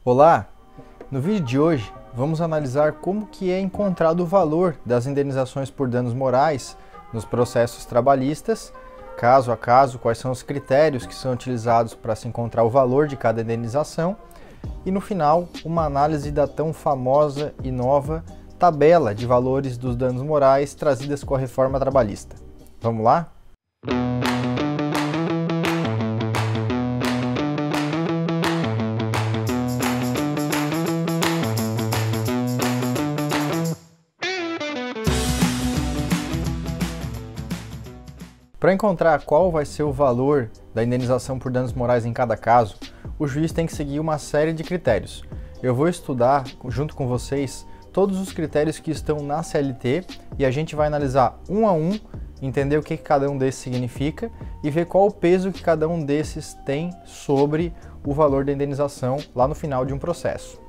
Olá! No vídeo de hoje vamos analisar como que é encontrado o valor das indenizações por danos morais nos processos trabalhistas, caso a caso, quais são os critérios que são utilizados para se encontrar o valor de cada indenização e no final uma análise da tão famosa e nova tabela de valores dos danos morais trazidas com a reforma trabalhista. Vamos lá? Para encontrar qual vai ser o valor da indenização por danos morais em cada caso, o juiz tem que seguir uma série de critérios. Eu vou estudar, junto com vocês, todos os critérios que estão na CLT e a gente vai analisar um a um, entender o que cada um desses significa e ver qual o peso que cada um desses tem sobre o valor da indenização lá no final de um processo.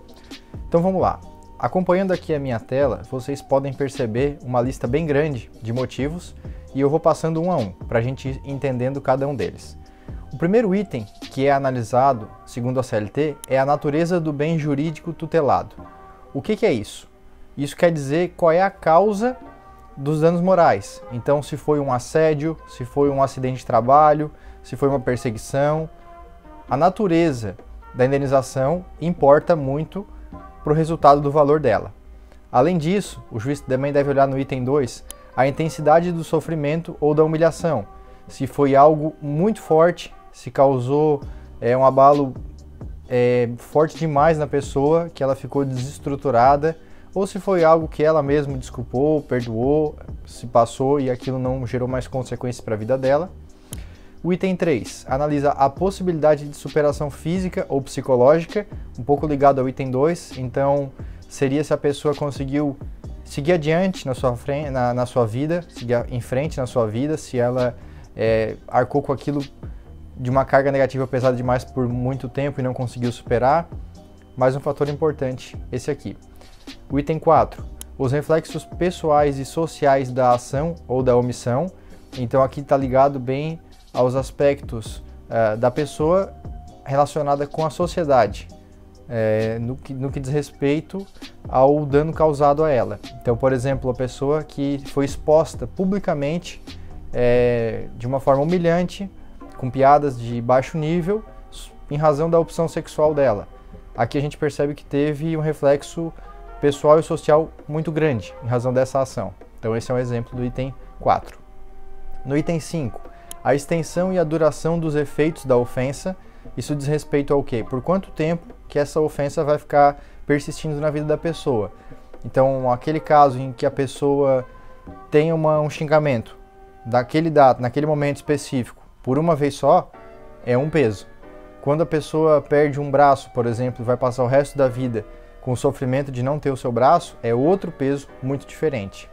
Então vamos lá. Acompanhando aqui a minha tela, vocês podem perceber uma lista bem grande de motivos e eu vou passando um a um, para a gente ir entendendo cada um deles. O primeiro item que é analisado, segundo a CLT, é a natureza do bem jurídico tutelado. O que é isso? Isso quer dizer qual é a causa dos danos morais. Então, se foi um assédio, se foi um acidente de trabalho, se foi uma perseguição, a natureza da indenização importa muito para o resultado do valor dela. Além disso, o juiz também deve olhar no item 2 a intensidade do sofrimento ou da humilhação. Se foi algo muito forte, se causou um abalo forte demais na pessoa, que ela ficou desestruturada, ou se foi algo que ela mesma desculpou, perdoou, se passou e aquilo não gerou mais consequências para a vida dela. O item 3 analisa a possibilidade de superação física ou psicológica, um pouco ligado ao item 2, então seria se a pessoa conseguiu seguir adiante na sua vida, seguir em frente na sua vida, se ela arcou com aquilo de uma carga negativa pesada demais por muito tempo e não conseguiu superar. Mais um fator importante, esse aqui. O item 4, os reflexos pessoais e sociais da ação ou da omissão. Então aqui está ligado bem aos aspectos da pessoa relacionada com a sociedade, no que diz respeito ao dano causado a ela. Então, por exemplo, a pessoa que foi exposta publicamente de uma forma humilhante, com piadas de baixo nível, em razão da opção sexual dela. Aqui a gente percebe que teve um reflexo pessoal e social muito grande em razão dessa ação. Então esse é um exemplo do item 4. No item 5, a extensão e a duração dos efeitos da ofensa. Isso diz respeito ao quê? Por quanto tempo que essa ofensa vai ficar persistindo na vida da pessoa. Então, aquele caso em que a pessoa tem um xingamento naquele momento específico, por uma vez só, é um peso. Quando a pessoa perde um braço, por exemplo, e vai passar o resto da vida com o sofrimento de não ter o seu braço, é outro peso muito diferente.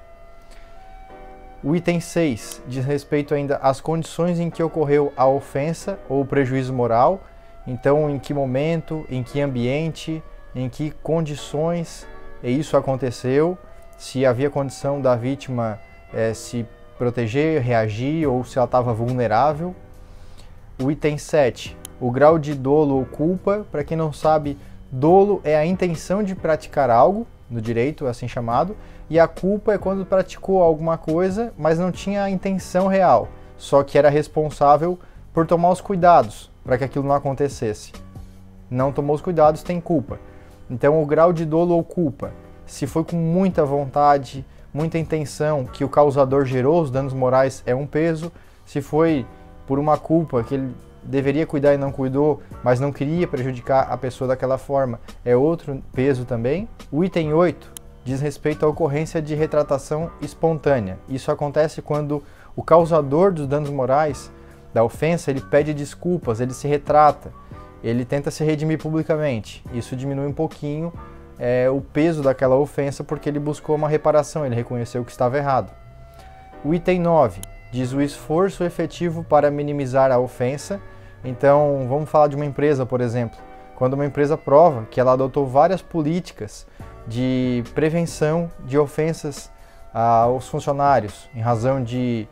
O item 6 diz respeito ainda às condições em que ocorreu a ofensa ou o prejuízo moral. Então, em que momento, em que ambiente, em que condições isso aconteceu, se havia condição da vítima se proteger, reagir ou se ela estava vulnerável. O item 7, o grau de dolo ou culpa. Para quem não sabe, dolo é a intenção de praticar algo, no direito assim chamado, e a culpa é quando praticou alguma coisa, mas não tinha a intenção real, só que era responsável por tomar os cuidados para que aquilo não acontecesse. Não tomou os cuidados, tem culpa. Então o grau de dolo ou culpa, se foi com muita vontade, muita intenção que o causador gerou os danos morais, é um peso. Se foi por uma culpa que ele deveria cuidar e não cuidou, mas não queria prejudicar a pessoa daquela forma, é outro peso também. O item 8 diz respeito à ocorrência de retratação espontânea. Isso acontece quando o causador dos danos morais, da ofensa, ele pede desculpas, ele se retrata, ele tenta se redimir publicamente. Isso diminui um pouquinho o peso daquela ofensa porque ele buscou uma reparação, ele reconheceu que estava errado. O item 9 diz o esforço efetivo para minimizar a ofensa. Então, vamos falar de uma empresa, por exemplo. Quando uma empresa prova que ela adotou várias políticas de prevenção de ofensas aos funcionários, em razão de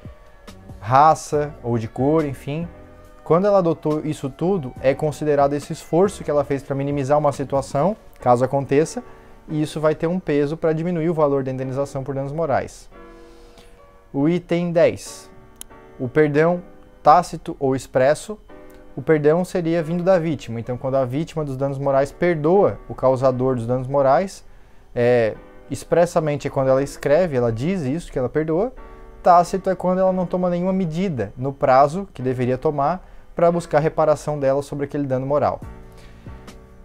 raça ou de cor, enfim, quando ela adotou isso tudo, é considerado esse esforço que ela fez para minimizar uma situação, caso aconteça, e isso vai ter um peso para diminuir o valor da indenização por danos morais. O item 10. O perdão tácito ou expresso. O perdão seria vindo da vítima. Então, quando a vítima dos danos morais perdoa o causador dos danos morais, expressamente é quando ela escreve, ela diz isso, que ela perdoa. Tácito é quando ela não toma nenhuma medida no prazo que deveria tomar para buscar reparação dela sobre aquele dano moral.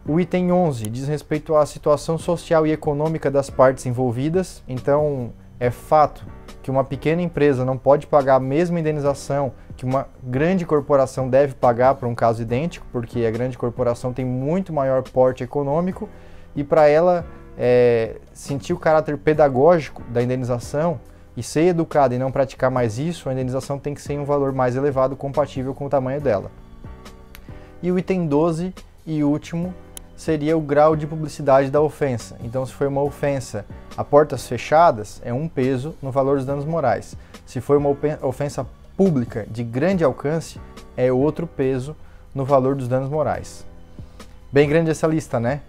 O item 11 diz respeito à situação social e econômica das partes envolvidas. Então, é fato que uma pequena empresa não pode pagar a mesma indenização que uma grande corporação deve pagar para um caso idêntico, porque a grande corporação tem muito maior porte econômico e para ela sentir o caráter pedagógico da indenização e ser educada e não praticar mais isso, a indenização tem que ser em um valor mais elevado, compatível com o tamanho dela. E o item 12 e último seria o grau de publicidade da ofensa. Então, se foi uma ofensa a portas fechadas, é um peso no valor dos danos morais. Se foi uma ofensa pública de grande alcance, é outro peso no valor dos danos morais. Bem grande essa lista, né?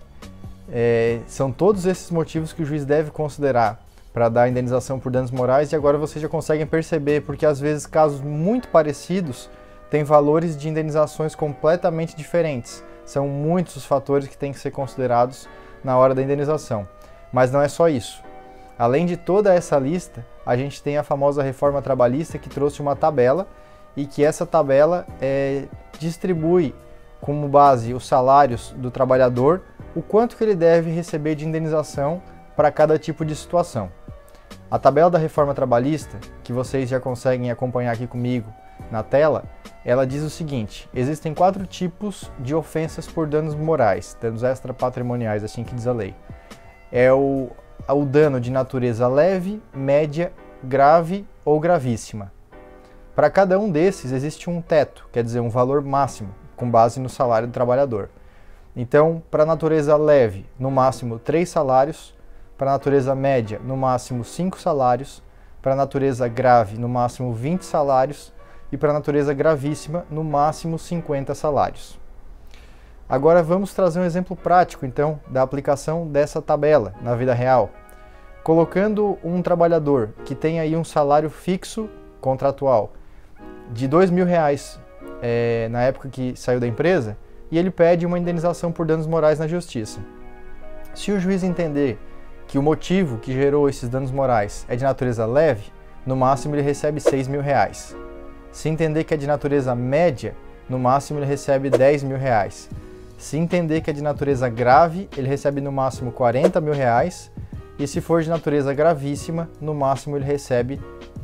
São todos esses motivos que o juiz deve considerar para dar indenização por danos morais, e agora vocês já conseguem perceber, porque às vezes casos muito parecidos têm valores de indenizações completamente diferentes. São muitos os fatores que têm que ser considerados na hora da indenização. Mas não é só isso. Além de toda essa lista, a gente tem a famosa reforma trabalhista que trouxe uma tabela e que essa tabela distribui como base os salários do trabalhador, o quanto que ele deve receber de indenização para cada tipo de situação. A tabela da reforma trabalhista, que vocês já conseguem acompanhar aqui comigo na tela, ela diz o seguinte: existem 4 tipos de ofensas por danos morais, danos extrapatrimoniais, assim que diz a lei. É o dano de natureza leve, média, grave ou gravíssima. Para cada um desses existe um teto, quer dizer, um valor máximo, com base no salário do trabalhador. Então, para a natureza leve, no máximo 3 salários, para a natureza média, no máximo 5 salários, para a natureza grave, no máximo 20 salários, e para a natureza gravíssima, no máximo 50 salários. Agora vamos trazer um exemplo prático, então, da aplicação dessa tabela na vida real. Colocando um trabalhador que tem aí um salário fixo contratual de R$2.000 na época que saiu da empresa, e ele pede uma indenização por danos morais na justiça. Se o juiz entender que o motivo que gerou esses danos morais é de natureza leve, no máximo ele recebe R$6.000. Se entender que é de natureza média, no máximo ele recebe R$10.000. Se entender que é de natureza grave, ele recebe no máximo R$40.000. E se for de natureza gravíssima, no máximo ele recebe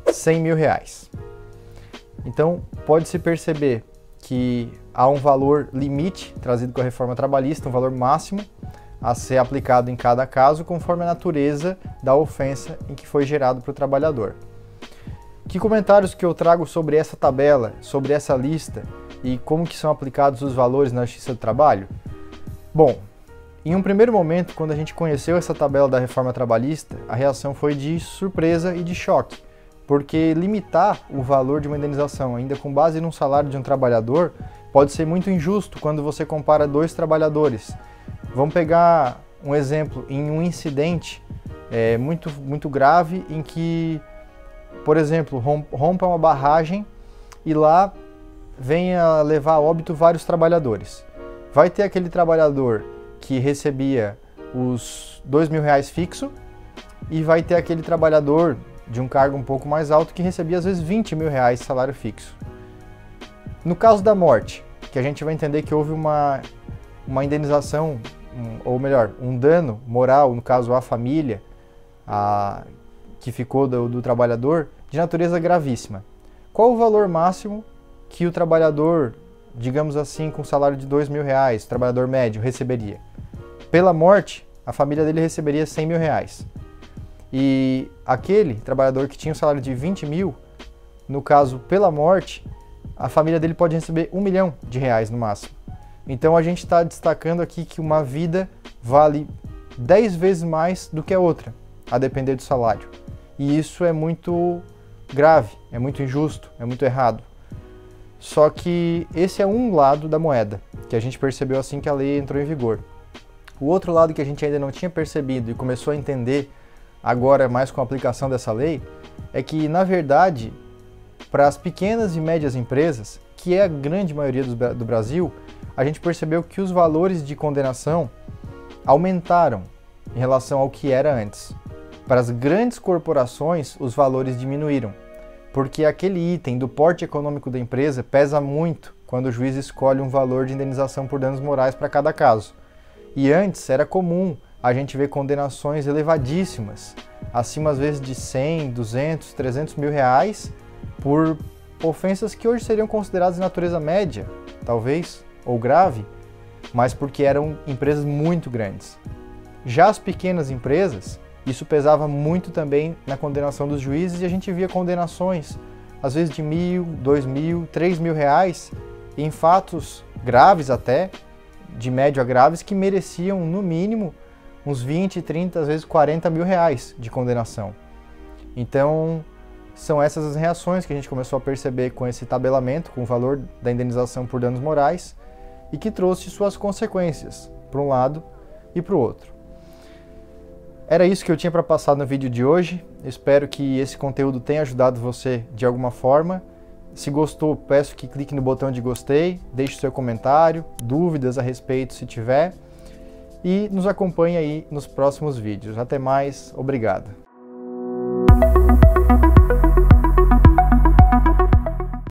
R$100.000. Então, pode-se perceber que há um valor limite trazido com a reforma trabalhista, um valor máximo a ser aplicado em cada caso, conforme a natureza da ofensa em que foi gerado para o trabalhador. Que comentários que eu trago sobre essa tabela, sobre essa lista e como que são aplicados os valores na Justiça do Trabalho? Bom, em um primeiro momento, quando a gente conheceu essa tabela da reforma trabalhista, a reação foi de surpresa e de choque, porque limitar o valor de uma indenização ainda com base num salário de um trabalhador pode ser muito injusto quando você compara 2 trabalhadores. Vamos pegar um exemplo em um incidente muito grave em que, por exemplo, rompa uma barragem e lá venha levar a óbito vários trabalhadores. Vai ter aquele trabalhador que recebia os R$2.000 fixo e vai ter aquele trabalhador de um cargo um pouco mais alto que recebia às vezes R$20.000 salário fixo. No caso da morte, que a gente vai entender que houve uma indenização, ou melhor, um dano moral, no caso à família, que ficou do trabalhador, de natureza gravíssima. Qual o valor máximo que o trabalhador, digamos assim, com salário de R$2.000, trabalhador médio, receberia? Pela morte, a família dele receberia R$100.000. E aquele trabalhador que tinha um salário de R$20.000, no caso, pela morte, a família dele pode receber R$1 milhão no máximo. Então a gente está destacando aqui que uma vida vale 10 vezes mais do que a outra, a depender do salário. E isso é muito grave, é muito injusto, é muito errado. Só que esse é um lado da moeda, que a gente percebeu assim que a lei entrou em vigor. O outro lado que a gente ainda não tinha percebido e começou a entender agora mais com a aplicação dessa lei, é que, na verdade, para as pequenas e médias empresas, que é a grande maioria do Brasil, a gente percebeu que os valores de condenação aumentaram em relação ao que era antes. Para as grandes corporações, os valores diminuíram, porque aquele item do porte econômico da empresa pesa muito quando o juiz escolhe um valor de indenização por danos morais para cada caso. E antes era comum a gente ver condenações elevadíssimas, acima às vezes de 100, 200, 300 mil reais, por ofensas que hoje seriam consideradas de natureza média, talvez, ou grave, mas porque eram empresas muito grandes. Já as pequenas empresas, isso pesava muito também na condenação dos juízes e a gente via condenações, às vezes de 1.000, 2.000, 3.000 reais, em fatos graves até, de médio a graves, que mereciam, no mínimo, uns 20, 30, às vezes 40 mil reais de condenação. Então, são essas as reações que a gente começou a perceber com esse tabelamento, com o valor da indenização por danos morais, e que trouxe suas consequências, para um lado e para o outro. Era isso que eu tinha para passar no vídeo de hoje. Eu espero que esse conteúdo tenha ajudado você de alguma forma. Se gostou, peço que clique no botão de gostei, deixe seu comentário, dúvidas a respeito se tiver, e nos acompanhe aí nos próximos vídeos. Até mais, obrigado.